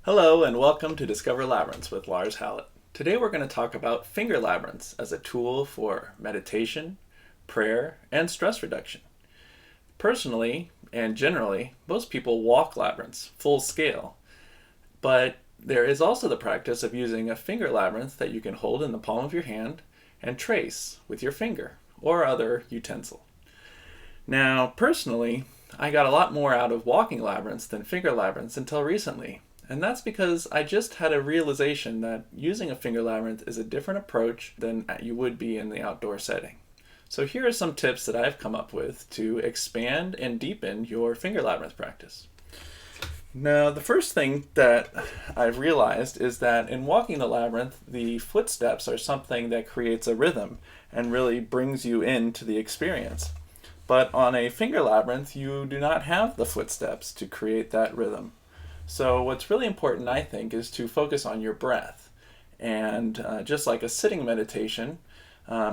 Hello and welcome to Discover Labyrinths with Lars Hallett. Today we're going to talk about finger labyrinths as a tool for meditation, prayer, and stress reduction. Personally and generally, most people walk labyrinths full scale, but there is also the practice of using a finger labyrinth that you can hold in the palm of your hand and trace with your finger or other utensil. Now, personally, I got a lot more out of walking labyrinths than finger labyrinths until recently. And that's because I just had a realization that using a finger labyrinth is a different approach than you would be in the outdoor setting. So here are some tips that I've come up with to expand and deepen your finger labyrinth practice. Now, the first thing that I've realized is that in walking the labyrinth, the footsteps are something that creates a rhythm and really brings you into the experience. But on a finger labyrinth, you do not have the footsteps to create that rhythm. So what's really important, I think, is to focus on your breath. And just like a sitting meditation,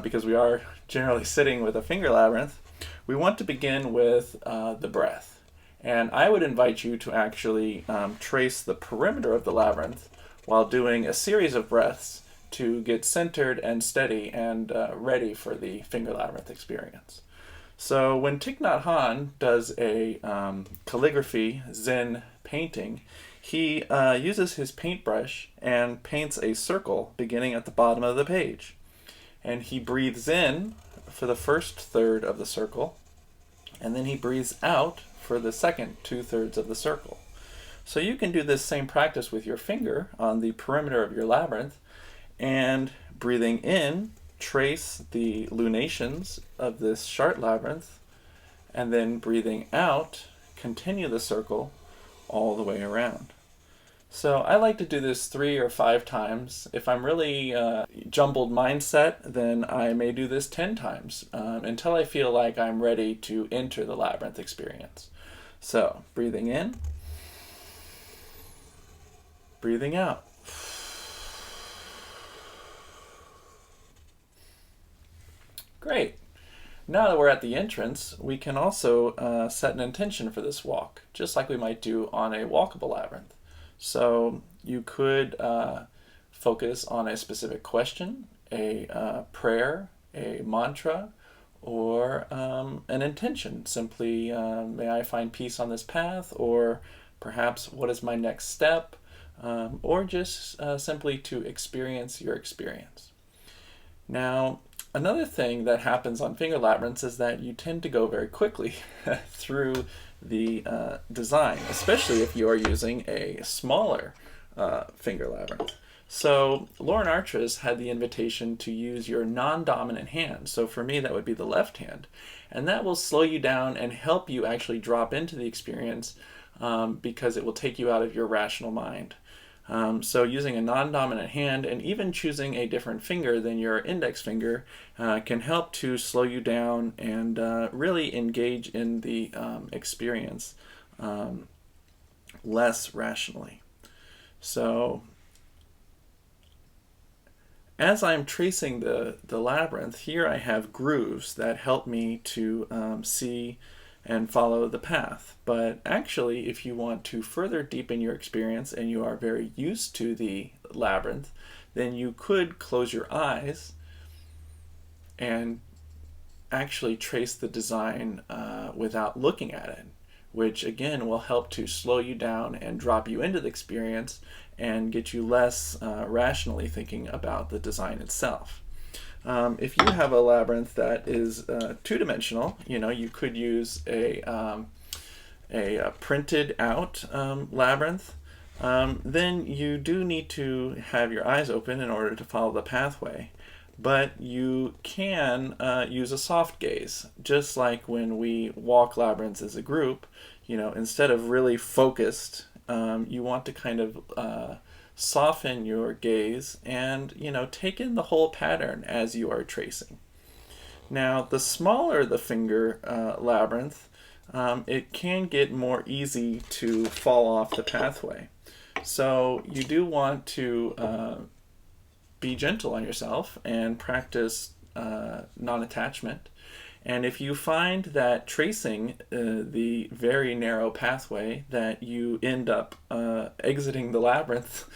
because we are generally sitting with a finger labyrinth, we want to begin with the breath. And I would invite you to actually trace the perimeter of the labyrinth while doing a series of breaths to get centered and steady and ready for the finger labyrinth experience. So when Thich Nhat Hanh does a calligraphy Zen painting, he uses his paintbrush and paints a circle beginning at the bottom of the page. And he breathes in for the first third of the circle, and then he breathes out for the second 2/3 of the circle. So you can do this same practice with your finger on the perimeter of your labyrinth, and breathing in, trace the lunations of this Chart labyrinth, and then breathing out, continue the circle all the way around. So I like to do this 3 or 5 times. If I'm really jumbled mindset, then I may do this 10 times until I feel like I'm ready to enter the labyrinth experience. So breathing in, breathing out. Great. Now that we're at the entrance, we can also set an intention for this walk, just like we might do on a walkable labyrinth. So you could focus on a specific question, a prayer, a mantra, or an intention. Simply, may I find peace on this path, or perhaps what is my next step, or just simply to experience your experience. Now, another thing that happens on finger labyrinths is that you tend to go very quickly through the design, especially if you are using a smaller finger labyrinth. So Lauren Artris had the invitation to use your non-dominant hand. So for me, that would be the left hand. And that will slow you down and help you actually drop into the experience because it will take you out of your rational mind. So using a non-dominant hand and even choosing a different finger than your index finger can help to slow you down and really engage in the experience less rationally. So as I'm tracing the labyrinth, here I have grooves that help me to see and follow the path. But actually, if you want to further deepen your experience and you are very used to the labyrinth, then you could close your eyes and actually trace the design without looking at it, which again will help to slow you down and drop you into the experience and get you less rationally thinking about the design itself. If you have a labyrinth that is two-dimensional, you could use a printed out labyrinth. Then you do need to have your eyes open in order to follow the pathway. But you can use a soft gaze, just like when we walk labyrinths as a group. Instead of really focused, you want to kind of soften your gaze and take in the whole pattern as you are tracing. Now, the smaller the finger labyrinth, it can get more easy to fall off the pathway. So you do want to be gentle on yourself and practice non-attachment. And if you find that tracing the very narrow pathway that you end up exiting the labyrinth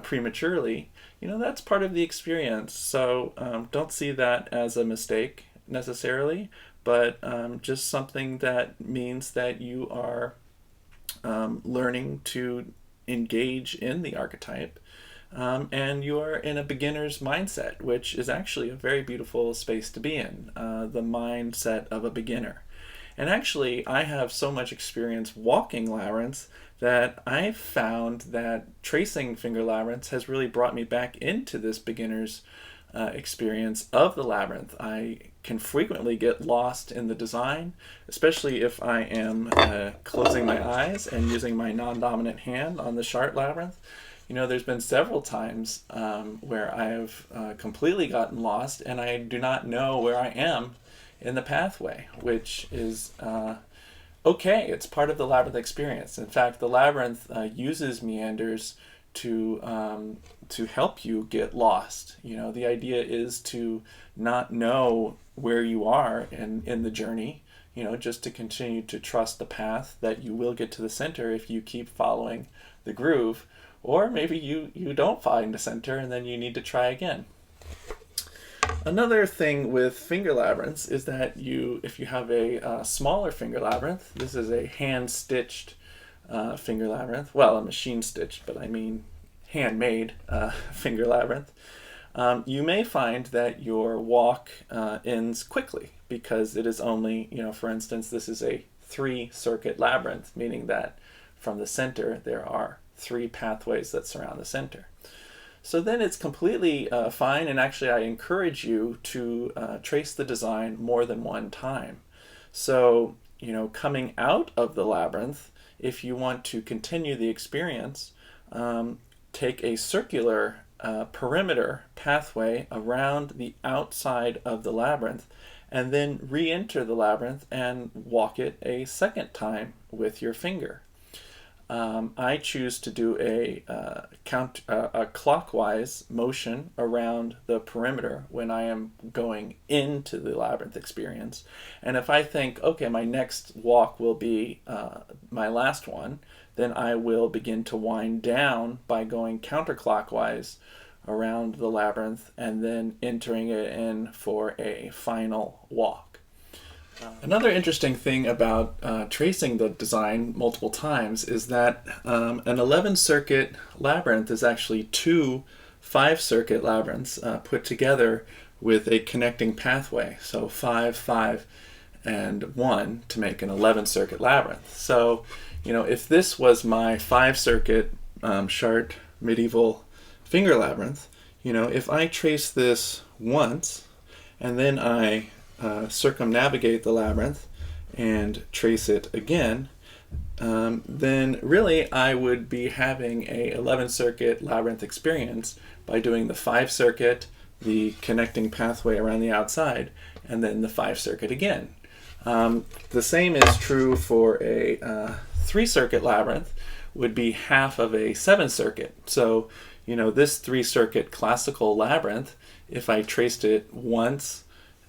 prematurely, that's part of the experience. So don't see that as a mistake necessarily, but just something that means that you are learning to engage in the archetype. And you are in a beginner's mindset, which is actually a very beautiful space to be in, the mindset of a beginner. And actually, I have so much experience walking labyrinths that I've found that tracing finger labyrinths has really brought me back into this beginner's experience of the labyrinth. I can frequently get lost in the design, especially if I am closing my eyes and using my non-dominant hand on the Chart labyrinth. There's been several times where I have completely gotten lost and I do not know where I am in the pathway, which is okay. It's part of the labyrinth experience. In fact, the labyrinth uses meanders to help you get lost. The idea is to not know where you are in the journey, just to continue to trust the path that you will get to the center if you keep following the groove. Or maybe you don't find a center and then you need to try again. Another thing with finger labyrinths is that if you have a smaller finger labyrinth, this is a hand-stitched finger labyrinth. Well, a machine-stitched, but I mean handmade finger labyrinth. You may find that your walk ends quickly because it is only, for instance, this is a 3-circuit labyrinth, meaning that from the center there are 3 pathways that surround the center. So then it's completely fine, and actually I encourage you to trace the design more than one time. So, coming out of the labyrinth, if you want to continue the experience, take a circular perimeter pathway around the outside of the labyrinth, and then re-enter the labyrinth and walk it a second time with your finger. I choose to do a clockwise motion around the perimeter when I am going into the labyrinth experience. And if I think, okay, my next walk will be my last one, then I will begin to wind down by going counterclockwise around the labyrinth and then entering it in for a final walk. Another interesting thing about tracing the design multiple times is that an 11-circuit labyrinth is actually 2 5-circuit labyrinths put together with a connecting pathway. So 5, 5, and 1 to make an 11-circuit labyrinth. So, if this was my 5-circuit Chart medieval finger labyrinth, if I trace this once and then I circumnavigate the labyrinth and trace it again, then really I would be having a 11-circuit labyrinth experience by doing the 5-circuit, the connecting pathway around the outside, and then the 5-circuit again. The same is true for a 3-circuit labyrinth, would be half of a 7-circuit. So, this 3-circuit classical labyrinth, if I traced it once,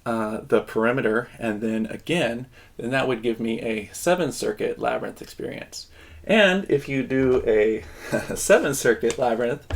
the perimeter, and then again, then that would give me a 7-circuit labyrinth experience. And if you do a 7-circuit labyrinth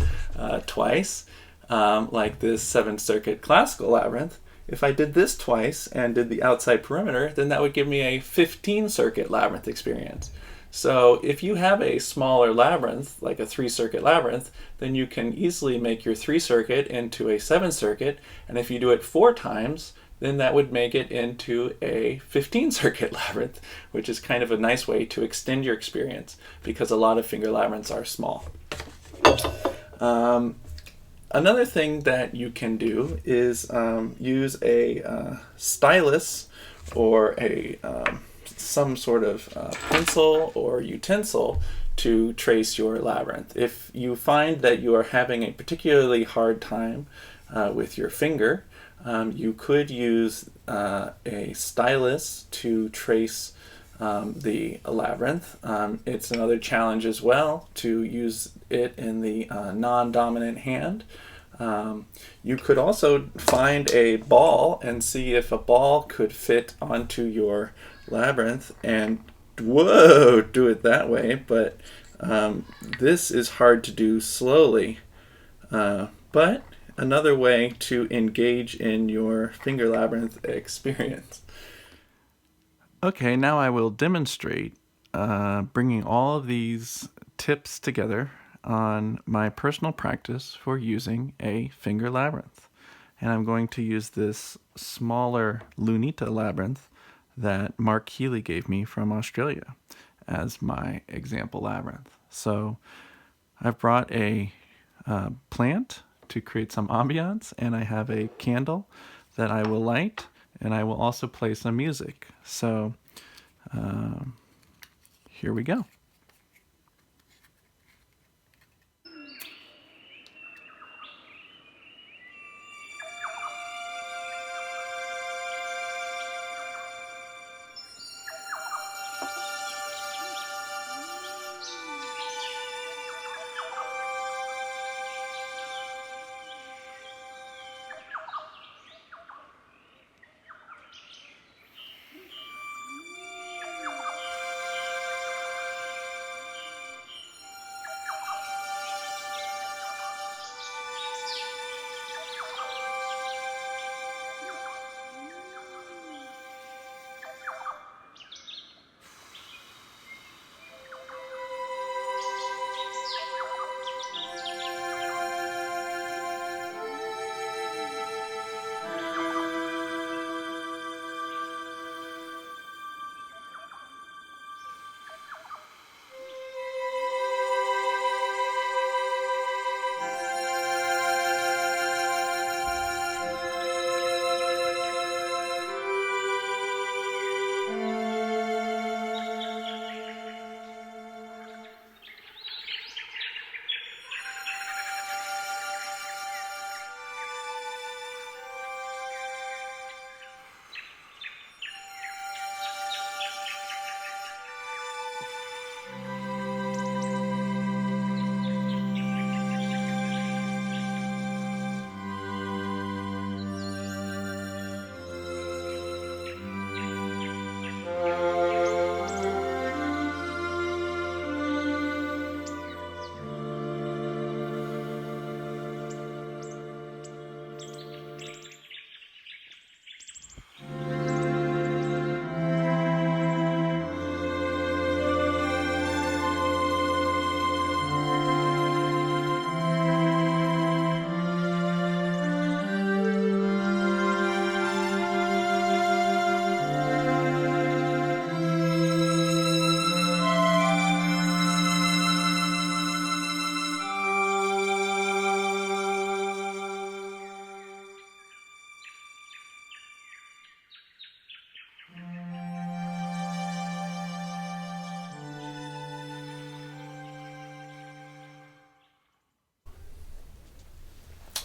twice, like this 7-circuit classical labyrinth, if I did this twice and did the outside perimeter, then that would give me a 15-circuit labyrinth experience. So if you have a smaller labyrinth, like a 3-circuit labyrinth, then you can easily make your 3-circuit into a 7-circuit, and if you do it 4 times, then that would make it into a 15-circuit labyrinth, which is kind of a nice way to extend your experience because a lot of finger labyrinths are small. Another thing that you can do is use a stylus or some sort of pencil or utensil to trace your labyrinth. If you find that you are having a particularly hard time with your finger, you could use a stylus to trace the labyrinth. It's another challenge as well to use it in the non-dominant hand. You could also find a ball and see if a ball could fit onto your labyrinth and, whoa, do it that way. But this is hard to do slowly. But another way to engage in your finger labyrinth experience. Okay, now I will demonstrate bringing all of these tips together on my personal practice for using a finger labyrinth. And I'm going to use this smaller Lunita labyrinth that Mark Healy gave me from Australia as my example labyrinth. So I've brought a plant to create some ambiance, and I have a candle that I will light, and I will also play some music. So here we go.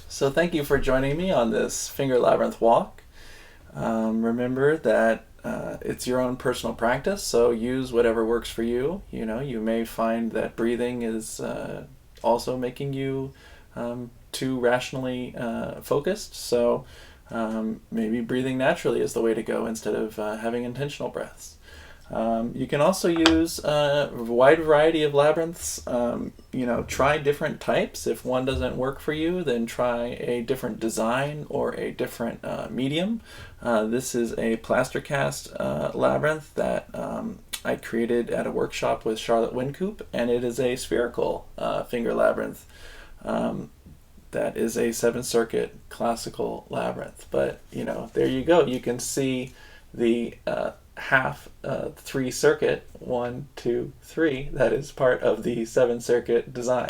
So thank you for joining me on this finger labyrinth walk. Remember that it's your own personal practice, so use whatever works for you. You know, you may find that breathing is also making you too rationally focused, so maybe breathing naturally is the way to go instead of having intentional breaths. You can also use a wide variety of labyrinths. Try different types. If one doesn't work for you, then try a different design or a different medium. This is a plaster cast labyrinth that I created at a workshop with Charlotte Wincoop, and it is a spherical finger labyrinth that is a 7-circuit classical labyrinth. But, there you go. You can see the half 3-circuit, 1, 2, 3, that is part of the 7-circuit design.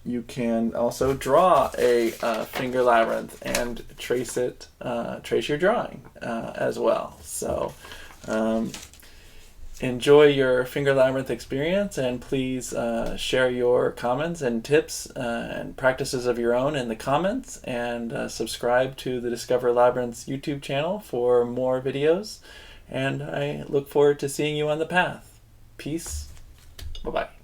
You can also draw a finger labyrinth and trace your drawing as well. So enjoy your finger labyrinth experience, and please share your comments and tips and practices of your own in the comments, and subscribe to the Discover Labyrinths YouTube channel for more videos, and I look forward to seeing you on the path. Peace. Bye-bye.